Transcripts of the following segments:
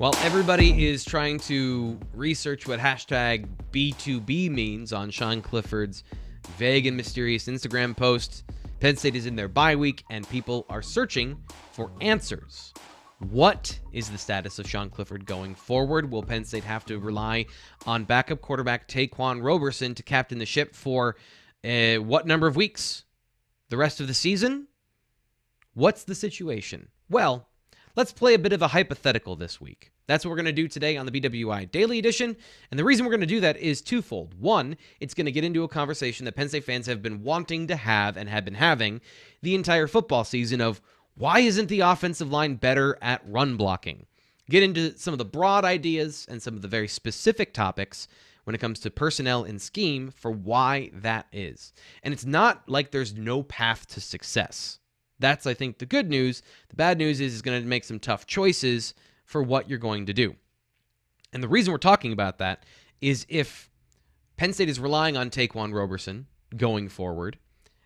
While everybody is trying to research what hashtag B2B means on Sean Clifford's vague and mysterious Instagram post, Penn State is in their bye week and people are searching for answers. What is the status of Sean Clifford going forward? Will Penn State have to rely on backup quarterback Ta'Quan Roberson to captain the ship for what number of weeks? The rest of the season? What's the situation? Well, let's play a bit of a hypothetical this week. That's what we're going to do today on the BWI Daily Edition. And the reason we're going to do that is twofold. One, it's going to get into a conversation that Penn State fans have been wanting to have and have been having the entire football season of why isn't the offensive line better at run blocking? Get into some of the broad ideas and some of the very specific topics when it comes to personnel and scheme for why that is. And it's not like there's no path to success. That's, I think, the good news. The bad news is it's going to make some tough choices for what you're going to do. And the reason we're talking about that is if Penn State is relying on Ta'Quan Roberson going forward,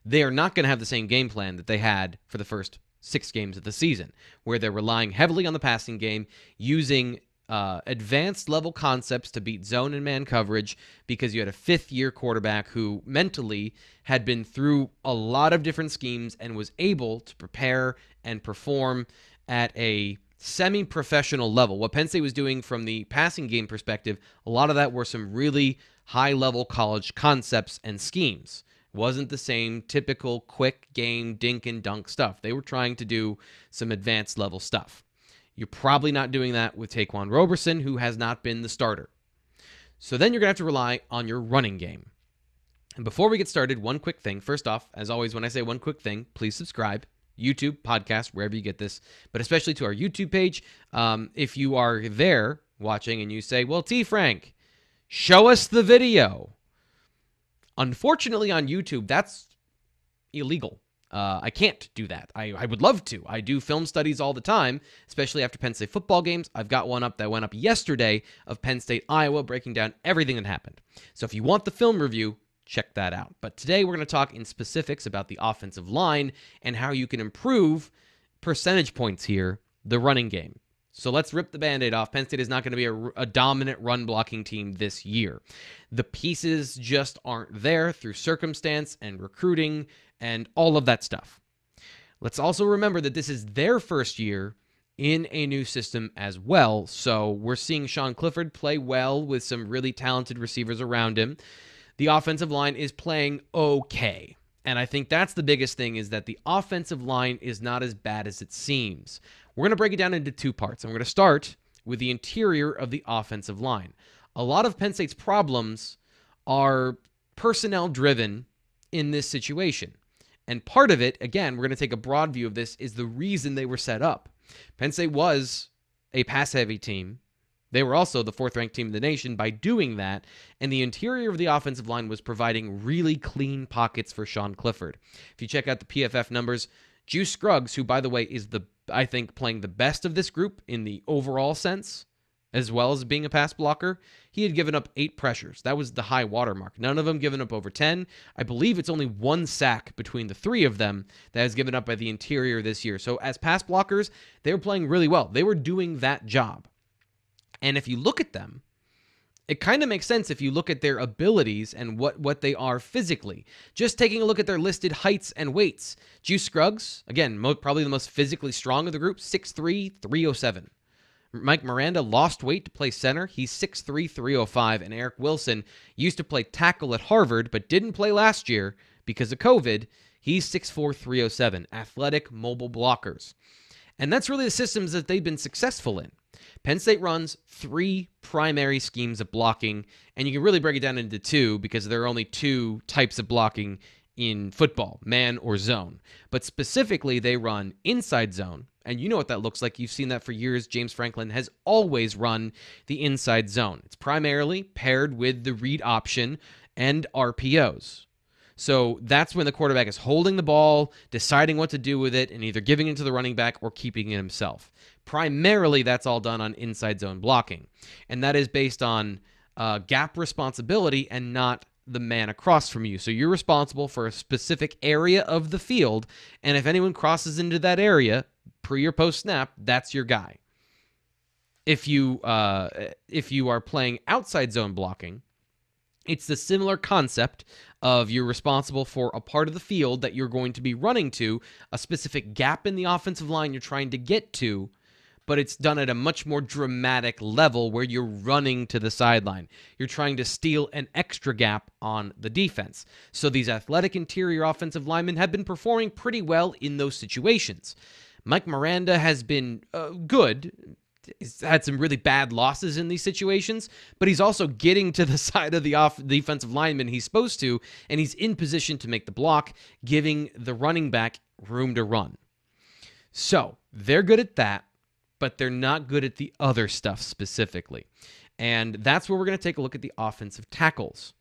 they are not going to have the same game plan that they had for the first 6 games of the season, where they're relying heavily on the passing game, using advanced level concepts to beat zone and man coverage because you had a fifth-year quarterback who mentally had been through a lot of different schemes and was able to prepare and perform at a semi-professional level. What Penn State was doing from the passing game perspective, a lot of that were some really high-level college concepts and schemes. It wasn't the same typical quick game dink and dunk stuff. They were trying to do some advanced level stuff. You're probably not doing that with Ta'Quan Roberson, who has not been the starter. So then you're going to have to rely on your running game. And before we get started, one quick thing. First off, as always, when I say one quick thing, please subscribe. YouTube, podcast, wherever you get this, but especially to our YouTube page. If you are there watching and you say, well, T. Frank, show us the video. Unfortunately, on YouTube, that's illegal. I can't do that. I would love to. I do film studies all the time, especially after Penn State football games. I've got one up that went up yesterday of Penn State, Iowa, breaking down everything that happened. So if you want the film review, check that out. But today we're going to talk in specifics about the offensive line and how you can improve percentage points here, the running game. So let's rip the Band-Aid off. Penn State is not going to be a dominant run-blocking team this year. The pieces just aren't there through circumstance and recruiting and all of that stuff. Let's also remember that this is their first year in a new system as well. So we're seeing Sean Clifford play well with some really talented receivers around him. The offensive line is playing okay. And I think that's the biggest thing, is that the offensive line is not as bad as it seems. We're going to break it down into 2 parts. And we're going to start with the interior of the offensive line. A lot of Penn State's problems are personnel-driven in this situation. And part of it, again, we're going to take a broad view of this, is the reason they were set up. Penn State was a pass-heavy team. They were also the 4th-ranked team in the nation by doing that, and the interior of the offensive line was providing really clean pockets for Sean Clifford. If you check out the PFF numbers, Juice Scruggs, who, by the way, is, I think, playing the best of this group in the overall sense, as well as being a pass blocker, he had given up 8 pressures. That was the high watermark. None of them given up over 10. I believe it's only 1 sack between the 3 of them that is given up by the interior this year. So as pass blockers, they were playing really well. They were doing that job. And if you look at them, it kind of makes sense if you look at their abilities and what they are physically. Just taking a look at their listed heights and weights. Juice Scruggs, again, probably the most physically strong of the group, 6'3", 307. Mike Miranda lost weight to play center. He's 6'3", 305. And Eric Wilson used to play tackle at Harvard, but didn't play last year because of COVID. He's 6'4", 307. Athletic, mobile blockers. And that's really the systems that they've been successful in. Penn State runs 3 primary schemes of blocking, and you can really break it down into 2 because there are only 2 types of blocking in football, man or zone. But specifically, they run inside zone, and you know what that looks like. You've seen that for years. James Franklin has always run the inside zone. It's primarily paired with the read option and RPOs. So that's when the quarterback is holding the ball, deciding what to do with it, and either giving it to the running back or keeping it himself. Primarily, that's all done on inside zone blocking. And that is based on gap responsibility and not the man across from you. So you're responsible for a specific area of the field, and if anyone crosses into that area, pre or post snap, that's your guy. If you are playing outside zone blocking, it's the similar concept of you're responsible for a part of the field that you're going to be running to, a specific gap in the offensive line you're trying to get to, but it's done at a much more dramatic level where you're running to the sideline. You're trying to steal an extra gap on the defense. So these athletic interior offensive linemen have been performing pretty well in those situations. Mike Miranda has been good. He's had some really bad losses in these situations, but he's also getting to the side of the defensive lineman he's supposed to, and he's in position to make the block, giving the running back room to run. So they're good at that, but they're not good at the other stuff specifically. And that's where we're going to take a look at the offensive tackles.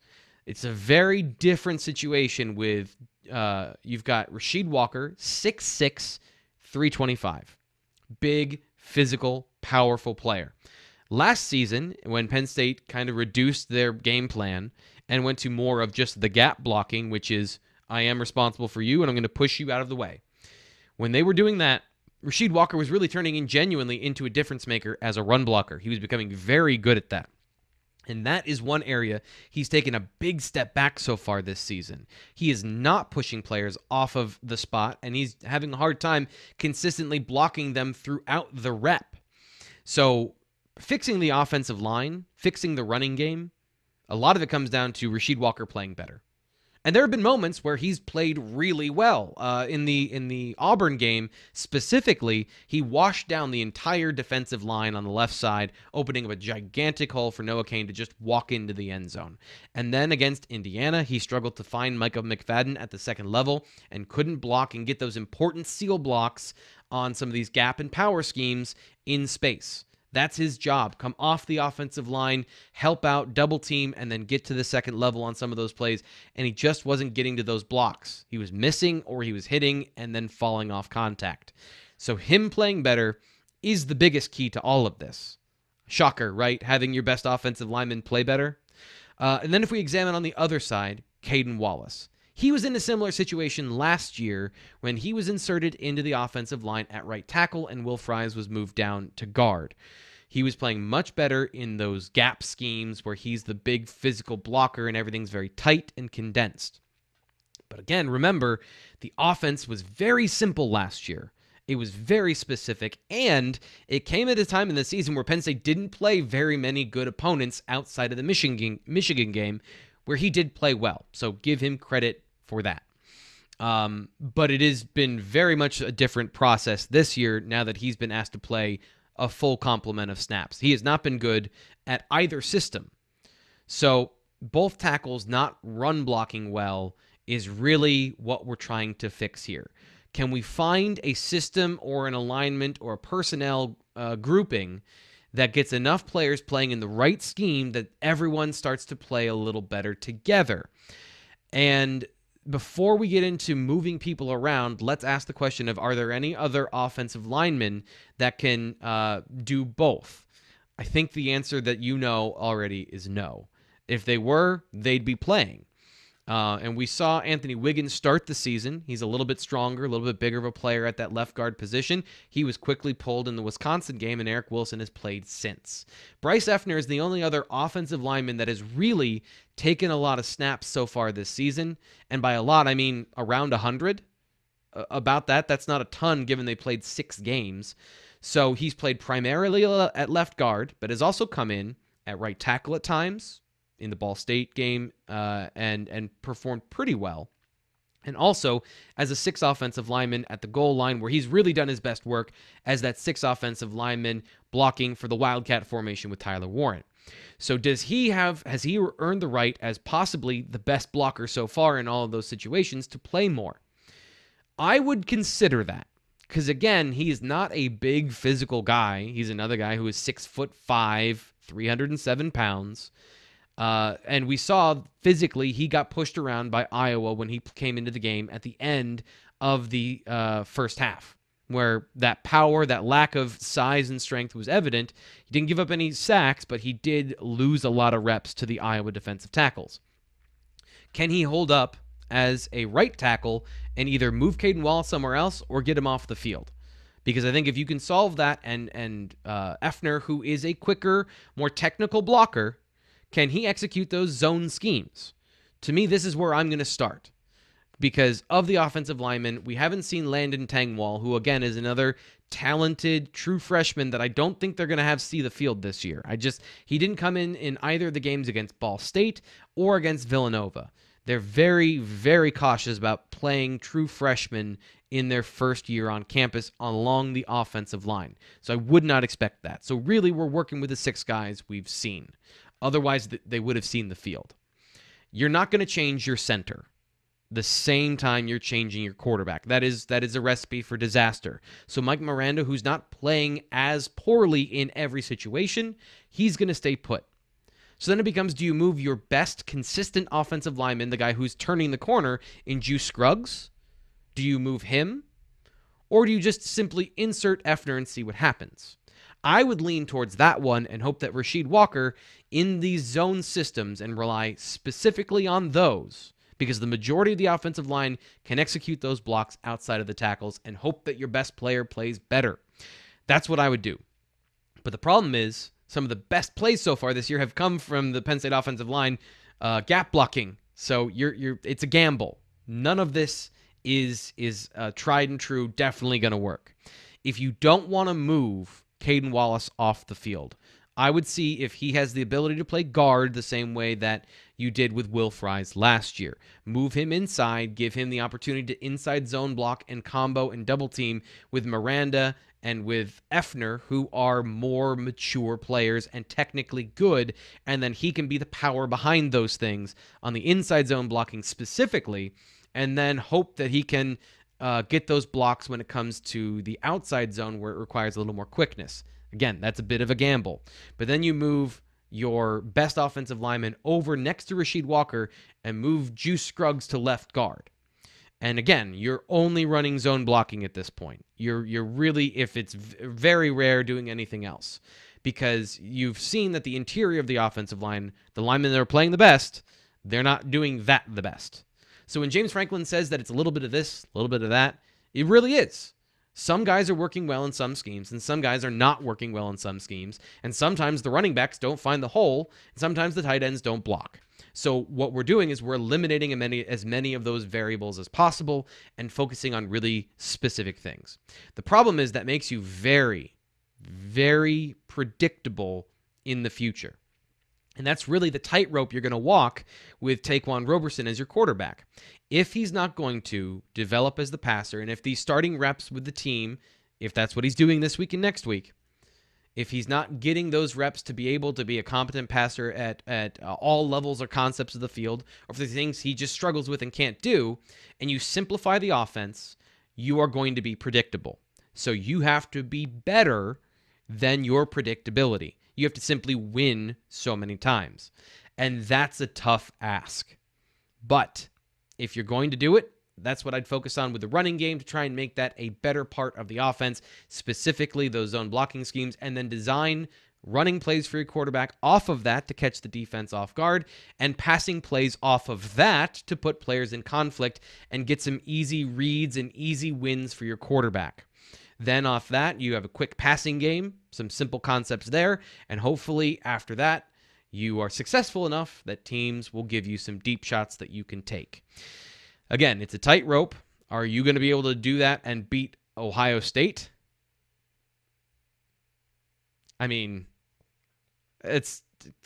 It's a very different situation with, you've got Rasheed Walker, 6'6", 325. Big, physical, powerful player. Last season, when Penn State kind of reduced their game plan and went to more of just the gap blocking, which is, I am responsible for you and I'm going to push you out of the way. When they were doing that, Rasheed Walker was really turning in genuinely into a difference maker as a run blocker. He was becoming very good at that. And that is one area he's taken a big step back so far this season. He is not pushing players off of the spot, and he's having a hard time consistently blocking them throughout the rep. So fixing the offensive line, fixing the running game, a lot of it comes down to Rasheed Walker playing better. And there have been moments where he's played really well. In the Auburn game specifically, he washed down the entire defensive line on the left side, opening up a gigantic hole for Noah Cain to just walk into the end zone. And then against Indiana, he struggled to find Micah McFadden at the second level and couldn't block and get those important seal blocks on some of these gap and power schemes in space. That's his job. Come off the offensive line, help out, double team, and then get to the second level on some of those plays. And he just wasn't getting to those blocks. He was missing or he was hitting and then falling off contact. So him playing better is the biggest key to all of this. Shocker, right? Having your best offensive lineman play better. And then if we examine on the other side, Caden Wallace. He was in a similar situation last year when he was inserted into the offensive line at right tackle and Will Fries was moved down to guard. He was playing much better in those gap schemes where he's the big physical blocker and everything's very tight and condensed. But again, remember, the offense was very simple last year. It was very specific, and it came at a time in the season where Penn State didn't play very many good opponents outside of the Michigan game, where he did play well. So give him credit for that. But it has been very much a different process this year now that he's been asked to play a full complement of snaps. He has not been good at either system. So both tackles not run blocking well is really what we're trying to fix here. Can we find a system or an alignment or a personnel grouping that gets enough players playing in the right scheme that everyone starts to play a little better together? And before we get into moving people around, let's ask the question of, are there any other offensive linemen that can do both? I think the answer that you know already is no. If they were, they'd be playing. And we saw Anthony Wiggins start the season. He's a little bit stronger, a little bit bigger of a player at that left guard position. He was quickly pulled in the Wisconsin game, and Eric Wilson has played since. Bryce Effner is the only other offensive lineman that has really taken a lot of snaps so far this season. And by a lot, I mean around 100. About that, that's not a ton given they played 6 games. So he's played primarily at left guard, but has also come in at right tackle at times, in the Ball State game, and performed pretty well. And also as a 6 offensive lineman at the goal line, where he's really done his best work as that 6 offensive lineman blocking for the Wildcat formation with Tyler Warren. So has he earned the right as possibly the best blocker so far in all of those situations to play more? I would consider that. Because again, he is not a big physical guy. He's another guy who is 6'5", 307 pounds. And we saw physically he got pushed around by Iowa when he came into the game at the end of the first half, where that power, that lack of size and strength was evident. He didn't give up any sacks, but he did lose a lot of reps to the Iowa defensive tackles. Can he hold up as a right tackle and either move Caden Wallace somewhere else or get him off the field? Because I think if you can solve that and Effner, who is a quicker, more technical blocker, can he execute those zone schemes? To me, this is where I'm going to start. Because of the offensive linemen, we haven't seen Landon Tangwall, who, again, is another talented, true freshman that I don't think they're going to have see the field this year. He didn't come in either of the games against Ball State or against Villanova. They're very, very cautious about playing true freshmen in their first year on campus along the offensive line. So I would not expect that. So really, we're working with the 6 guys we've seen. Otherwise, they would have seen the field. You're not going to change your center the same time you're changing your quarterback. That is a recipe for disaster. So Mike Miranda, who's not playing as poorly in every situation, he's going to stay put. So then it becomes, do you move your best consistent offensive lineman, the guy who's turning the corner, in Juice Scruggs? Do you move him? Or do you just simply insert Effner and see what happens? I would lean towards that one and hope that Rasheed Walker in these zone systems and rely specifically on those, because the majority of the offensive line can execute those blocks outside of the tackles, and hope that your best player plays better. That's what I would do. But the problem is, some of the best plays so far this year have come from the Penn State offensive line gap blocking. So it's a gamble. None of this is tried and true, definitely going to work. If you don't want to move Caden Wallace off the field, I would see if he has the ability to play guard the same way that you did with Will Fries last year. Move him inside, give him the opportunity to inside zone block and combo and double team with Miranda and with Effner, who are more mature players and technically good, and then he can be the power behind those things on the inside zone blocking specifically, and then hope that he can get those blocks when it comes to the outside zone where it requires a little more quickness. Again, that's a bit of a gamble. But then you move your best offensive lineman over next to Rasheed Walker and move Juice Scruggs to left guard. And again, you're only running zone blocking at this point. You're really, if it's very rare, doing anything else. Because you've seen that the interior of the offensive line, the linemen that are playing the best, they're not doing that the best. So when James Franklin says that it's a little bit of this, a little bit of that, it really is. Some guys are working well in some schemes, and some guys are not working well in some schemes. And sometimes the running backs don't find the hole, and sometimes the tight ends don't block. So what we're doing is we're eliminating as many of those variables as possible and focusing on really specific things. The problem is that makes you very, very predictable in the future. And that's really the tightrope you're going to walk with Ta'Quan Roberson as your quarterback. If he's not going to develop as the passer, and if these starting reps with the team, if that's what he's doing this week and next week, if he's not getting those reps to be able to be a competent passer at all levels or concepts of the field, or for the things he just struggles with and can't do, and you simplify the offense, you are going to be predictable. So you have to be better than your predictability. You have to simply win so many times. And that's a tough ask. But if you're going to do it, that's what I'd focus on with the running game to try and make that a better part of the offense, specifically those zone blocking schemes, and then design running plays for your quarterback off of that to catch the defense off guard, and passing plays off of that to put players in conflict and get some easy reads and easy wins for your quarterback. Then off that, you have a quick passing game, some simple concepts there, and hopefully after that, you are successful enough that teams will give you some deep shots that you can take. Again, it's a tightrope. Are you going to be able to do that and beat Ohio State? I mean, it's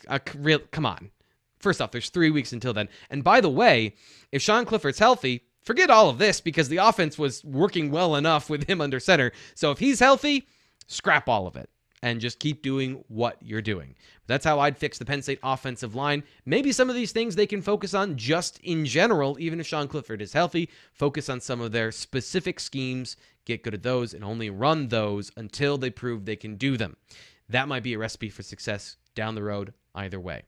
a real, come on. First off, there's 3 weeks until then. And by the way, if Sean Clifford's healthy, forget all of this, because the offense was working well enough with him under center. So if he's healthy, scrap all of it and just keep doing what you're doing. That's how I'd fix the Penn State offensive line. Maybe some of these things they can focus on just in general, even if Sean Clifford is healthy. Focus on some of their specific schemes, get good at those, and only run those until they prove they can do them. That might be a recipe for success down the road either way.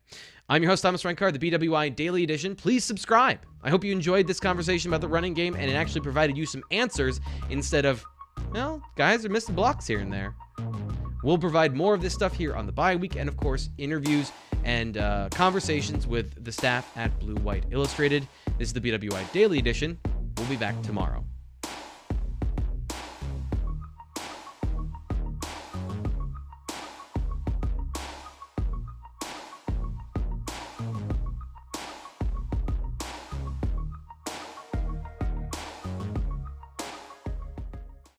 I'm your host, Frank Carr, the BWI Daily Edition. Please subscribe. I hope you enjoyed this conversation about the running game and it actually provided you some answers instead of, well, guys are missing blocks here and there. We'll provide more of this stuff here on the bye week and, of course, interviews and conversations with the staff at Blue White Illustrated. This is the BWI Daily Edition. We'll be back tomorrow.